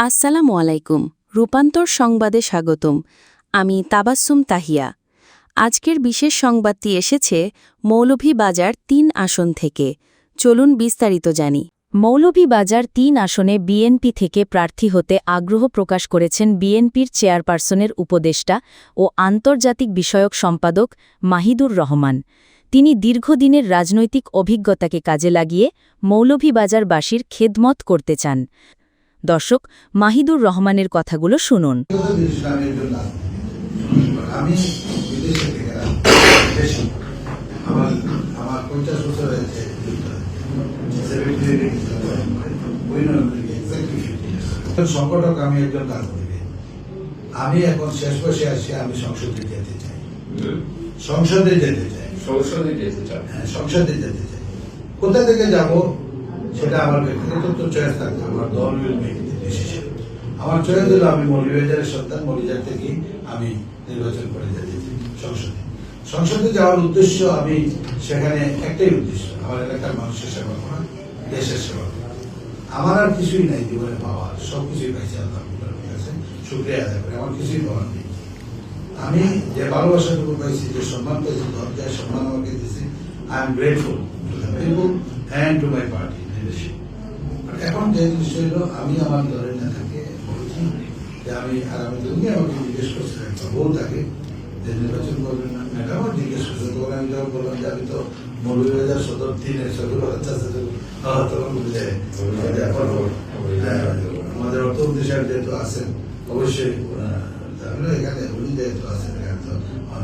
আসসালামু আলাইকুম। রূপান্তর সংবাদে স্বাগতম। আমি তাবাসসুম তাহিয়া। আজকের বিশেষ সংবাদটি এসেছে মৌলভীবাজার ৩ আসন থেকে। চলুন বিস্তারিত জানি। মৌলভীবাজার ৩ আসনে বিএনপি থেকে প্রার্থী হতে আগ্রহ প্রকাশ করেছেন বিএনপির চেয়ারপারসনের উপদেষ্টা ও আন্তর্জাতিক বিষয়ক সম্পাদক মাহিদুর রহমান। তিনি দীর্ঘদিনের রাজনৈতিক অভিজ্ঞতাকে কাজে লাগিয়ে মৌলভীবাজারবাসীর খেদমত করতে চান। দর্শক, মাহিদুর রহমানের কথাগুলো শুনুন। আমি বিদেশে থেকে আমার 50 বছর হয়েছে সংগঠক, আমি একজন রাজনীতি। আমি এখন শেষ বসে আসি, আমি সংসদে যেতে চাই। কোথা থেকে যাব সেটা আমার ব্যক্তিগত চয়েস থাকবে, আমার দল ডিসিশন। আমার চয়েস হলো আমি মৌলভীবাজারের সন্তান, মৌলভীবাজার থেকে আমি নির্বাচন করে যেতে চাই সংসদে যাওয়ার উদ্দেশ্য, আমি সেখানে একটাই উদ্দেশ্য, আমার এলাকার মানুষের সেবা করা, দেশের সেবা করা। আমার আর কিছুই নাই জীবনে পাওয়ার, সবকিছুই পাইছি আল্লাহর কাছে, শুকরিয়া আদায় করে। আমার কিছুই পাওয়ার নেই। আমি যে ভালোবাসাটুকু পাইছি, যে সম্মান পাইছি, দরজায় সম্মান আমাকে দিয়েছি, I am grateful to the people and to my party leadership. এখন যে জিনিস হইল, আমি আমার দলের নেতাকে বলছি যে আমি আমাকে জিজ্ঞেস করছিলাম, একটা বউ থাকে যে নির্বাচন করবেন না, ম্যাডামও জিজ্ঞেস করছে। তখন আমি যখন বললাম যে আমি তো মৌলভীবাজার সদর 3-এর আমাদের অর্থ উদ্দেশ্যের যেহেতু আছেন, অবশ্যই এখানে উনি যেহেতু আছেন, এখানে তো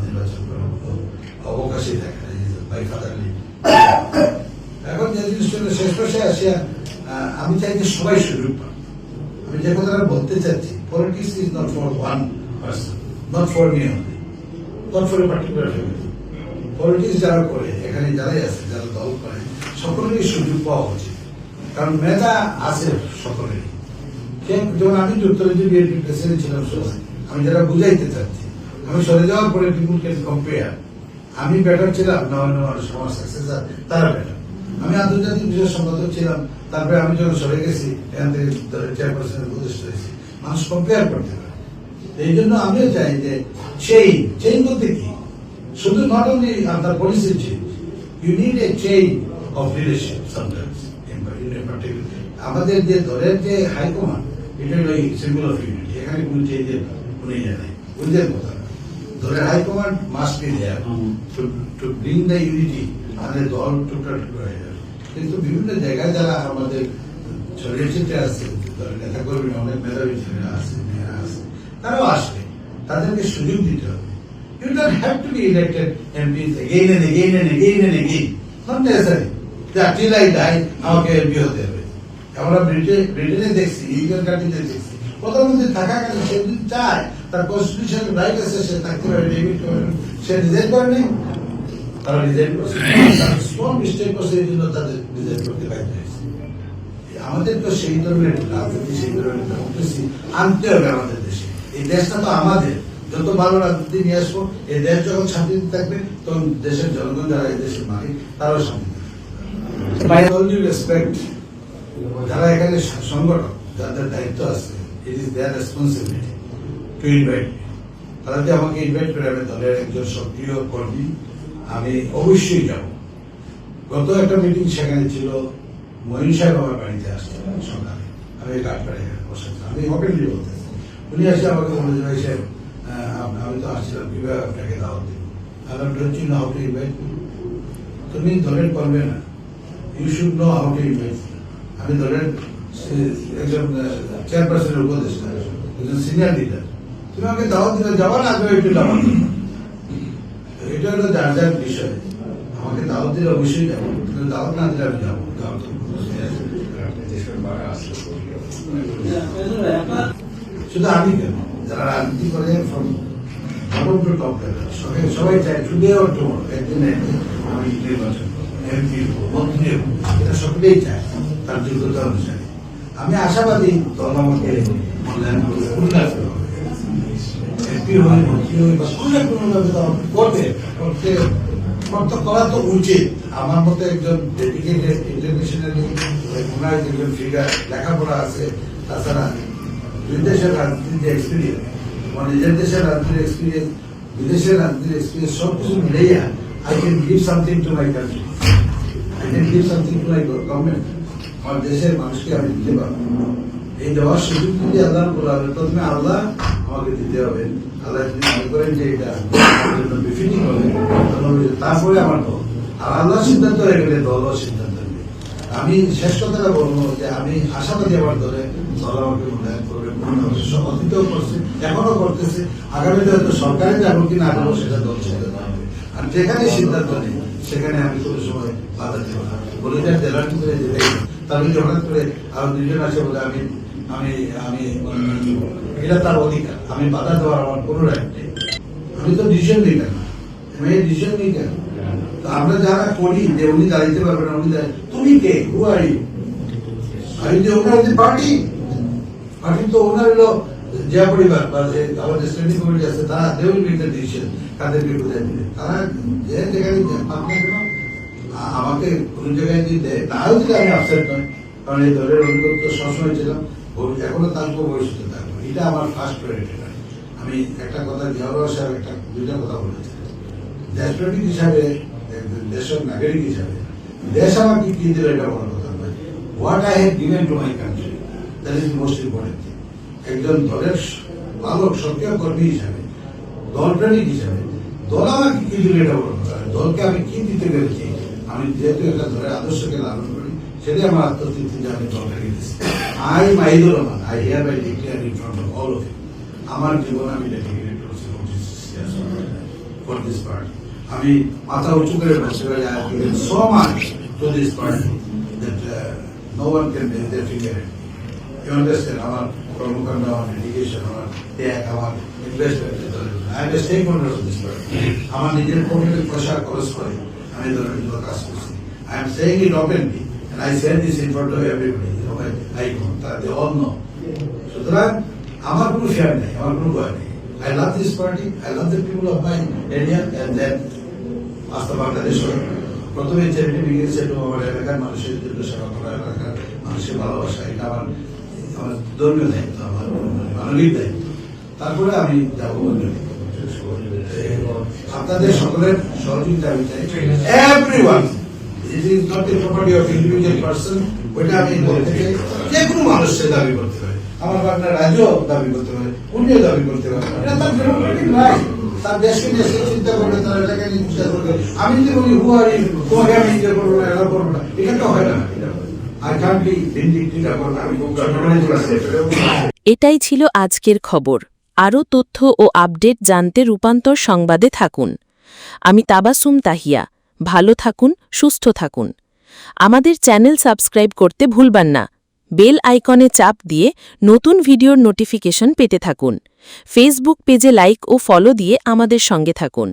নির্বাচন করার অবকাশই থাকে না, বাই ফাদারলি। এখন যে জিনিসটা শেষ পাশে আসিয়া আমি চাই যে সবাই সুযোগ পান। আমি যে কথাটা বলতে চাচ্ছি, politics is not for one person, not for me only, not for a particular family. Politics যারা করে, এখানে যারাই আছে, যারা দল করে, সকলেরই সুযোগ পাওয়া উচিত। কারণ মেধা আছে সকলেরই। যেমন আমি যুক্তরাজ্যে বিএনপি প্রেসিডেন্ট ছিলাম, আমি যারা বুঝাইতে চাচ্ছি, আমি সরে যাওয়ার পরে পিপুল ক্যান কম্পেয়ার, আমি বেটার ছিলাম না অন্য সমাজ সাকসেসার তারা বেটার। আমি আন্তর্জাতিক বিষয় সম্পাদক ছিলাম, তারপরে আমি যখন সরে গেছি, এখান থেকে চেয়ারপারসনের উপদেষ্টা হয়েছি, মানুষ কম্পেয়ার করতে পারে। এই জন্য আমিও চাই যে চেইন বলতে কি, শুধু নট অনলি আপনার policy change, you need a chain of leadership sometimes in particular. আমাদের যে দলের যে হাইকমান্ড, এটা হলো সিম্বল অফ ইউনিটি। এখানে কোন চেঞ্জের কোনো ইয়ে নাই, বুঝলেন কথা। দলের high command must be there to bring the unity. আমাদের দল টুকরা টুকরা হয়ে যাবে, কিন্তু বিভিন্ন জায়গায় যারা আমাদের ছড়িয়ে ছিটে আছে, দলের নেতা কর্মী, অনেক মেধাবী ছেলেরা আছে, মেয়েরা আছে, তারাও আসবে, তাদেরকে সুযোগ দিতে হবে। You don't have to be elected MPs again and again and again and again. Not necessary. Till I die, আমাকে এমপি হতে হবে। আমরা ব্রিটেনে দেখছি, ইউরোপিয়ান কান্ট্রিতে দেখছি, প্রধানমন্ত্রী থাকাকালীন সে যদি চায়, তার কনস্টিটিউশনাল রাইট আছে, সে থাকতে পারে, ডেবিট করে, সে রিজাইন করে নেই, তারা রিজাইন করছে, স্মল মিস্টেক করছে, এই জন্য তাদের রিজাইন করতে বাধ্য হয়েছে। আমাদের তো সেই ধরনের রাজনীতি, সেই ধরনের ডেমোক্রেসি আনতে হবে আমাদের দেশে। এই দেশটা তো আমাদের, যত ভালো রাজনীতি নিয়ে আসবো, এই দেশ যখন শান্তিতে থাকবে, তখন দেশের জনগণ যারা এই দেশের মালিক, তারাও শান্তিতে থাকবে। রেসপেক্ট যারা এখানে সংগঠক, যাদের দায়িত্ব আছে, it is there responsibility to invite. তারা যদি আমাকে ইনভাইট করে, আমি দলের একজন সক্রিয় কর্মী, আমি অবশ্যই যাব। গত একটা মিটিং সেখানে ছিল, মহিন সাহেব আমার বাড়িতে আসছেন সকালে, আমি কাঠপাড়ে বসেছিলাম, আমি ওপেনলি বলতেছি। উনি এসে আমাকে বলে যে, ভাই সাহেব, আমি তো আসছিলাম, কিভাবে আপনাকে দাওয়াত দিব? আমার don't you know how to invite? তুমি দলের করবে না, you should know how to invite. আমি দলের একজন চেয়ারপারসনের উপদেষ্টা, একজন সিনিয়র লিডার, তুমি আমাকে দাওয়াত দিলে যাওয়ার আগে একটু দাওয়াত দিল। এটা হলো যার যার বিষয়। আমাকে দাওয়াত দিলে অবশ্যই যাবো, কিন্তু দাওয়াত না দিলে আমি যাবো। শুধু আমি কেন, যারা রাজনীতি করে, সবাই চায় টুডে অর টুমরো, একদিনে আমি নির্বাচন করবো, এমপি হবো, মন্ত্রী হবো, এটা সকলেই চায় তার যোগ্যতা অনুসারে। আমি আশাবাদী দল আমাকে মূল্যায়ন করবে, এমপি হয়ে, মন্ত্রী হয়ে, বা কোনো না কোনো ভাবে করবে, করতে করা তো উচিত। আমার মতো একজন ডেডিকেটেড ইন্টারন্যাশনালি রেকগনাইজড একজন ফিগার, লেখাপড়া আছে, তাছাড়া দুই দেশের রাজনীতির যে এক্সপিরিয়েন্স, আমার নিজের দেশের রাজনীতির এক্সপিরিয়েন্স, বিদেশের রাজনীতির এক্সপিরিয়েন্স সব কিছু মিলাইয়া I can give something to my country, I can give something to my government. আমার দেশের মানুষকে আমি দিতে পারবো। এই দেওয়ার সুযোগ যদি আল্লাহ বলাবে, প্রথমে আল্লাহ আমাকে দিতে হবে। আল্লাহ যদি মনে করেন যে এটা আমার জন্য বেফিটিং হবে, তারপরে আমার দল। আর আল্লাহ সিদ্ধান্ত হয়ে গেলে দলও সিদ্ধান্ত নেবে। আমি শেষ কথাটা বলবো যে আমি আশাবাদী আমার দলে দল আমাকে মূল্যায়ন করবে, অতীতেও করছে, এখনো করতেছে, আগামীতে হয়তো সরকারে যাবো কি না যাবো সেটা দল সিদ্ধান্ত হবে। আর যেখানে সিদ্ধান্ত নেই সেখানে আমি কোনো সময় বাধা দেবো না। বলে যায় জেলার ভিতরে যেতে তাহলে হঠাৎ করে আরো দুইজন আসে বলে আমি আমি আমি এটা তার অধিকার, আমি বাধা দেওয়ার আমার কোনো রাইট নেই। আমি তো ডিসিশন নিই কেন, আমি ডিসিশন নিই কেন? আমরা যারা করি যে উনি দাঁড়াইতে পারবেন, উনি তুমি কে, হু আর ইউ? আমি যে ওনার যে পার্টি তো ওনার হলো যে পরিবার বা আমাদের স্ট্যান্ডিং কমিটি আছে, তারা they will make the decision কাদেরকে কোথায় দিবে। তারা যে জায়গায় আপনার আমাকে কোন জায়গায় যদি দেয় তাহলে যদি আমি আপসেট নয়, কারণ এই দলের অভিজ্ঞতা সবসময় ছিলাম, এখনো থাকবো, ভবিষ্যতে থাকবো, এটা আমার ফার্স্ট প্রায়োরিটি। আমি একটা কথা জিয়াউর সাহেব একটা দুইটা কথা বলেছি, দেশপ্রেমিক হিসাবে, দেশের নাগরিক হিসাবে দেশ আমাকে কি দিল এটা বড় কথা নয়। What I have given to my country, that is most important thing. একজন দলের বালক সক্রিয় কর্মী হিসাবে, দলপ্রেমিক হিসাবে দল আমাকে কি দিল এটা বড় কথা। দলকে আমি কি দিতে পেরেছি, আমি যেহেতু একটা দলের আদর্শকে লালন করি, সেটাই আমার আত্মতৃপ্তি যে আমি দলটাকে দিচ্ছি। I Mahidur Rahman, I hereby declare in front of all of you, আমার জীবন আমি ডেডিকেটেড করছি ফর দিস পার্টি। আমি মাথা উঁচু করে বসে পারি, I have given so much to this party that no one can raise their finger at me. You understand? আমার কর্মকাণ্ড, আমার ডেডিকেশন, আমার ত্যাগ, আমার investment, I am a stakeholder of this party. আমার নিজের পকেটের পয়সা খরচ করে আমি দলের জন্য কাজ করছি। I am saying it openly, and I said this in front of everybody. You know, they all know. সুতরাং আমার কোনো ফেয়ার নেই, আমার কোনো ভয় নেই। I love this party, I love the people of my area, and then আস্থা বাংলাদেশ প্রথমে চ্যারিটি বিগিয়ে সেটু আমার এলাকার মানুষের জন্য সেবা করা, এলাকার মানুষের ভালোবাসা, এটা আমার ধর্মীয় দায়িত্ব, আমার মানবিক দায়িত্ব। তারপরে আমি যাবো আপনাদের সকলের সহযোগিতা আমি চাই। Everyone, it is not the property of individual person. ওইটা আমি বলতে চাই, যে কোনো মানুষ সে দাবি করতে পারে, আমার পার্টনার রাজও দাবি করতে পারে, উনিও দাবি করতে পারে, এটা তার ডেমোক্রেটিক রাইট। তার দেশকে নিয়ে সে চিন্তা করবে, তার এলাকায় নিয়ে চিন্তা করবে। আমি যদি বলি হু আর ইউ, তোমাকে আমি ইয়ে করবো না, এরা করবো না, এটা তো হয় না। আই ক্যান্ট বি ভিন্ডিকেটিভ করবো না, আমি খুব এটাই ছিল আজকের খবর। আরও তথ্য ও আপডেট জানতে রূপান্তর সংবাদে থাকুন। আমি তাবাসসুম তাহিয়া। ভালো থাকুন, সুস্থ থাকুন। আমাদের চ্যানেল সাবস্ক্রাইব করতে ভুলবেন না। বেল আইকনে চাপ দিয়ে নতুন ভিডিওর নোটিফিকেশন পেতে থাকুন। ফেসবুক পেজে লাইক ও ফলো দিয়ে আমাদের সঙ্গে থাকুন।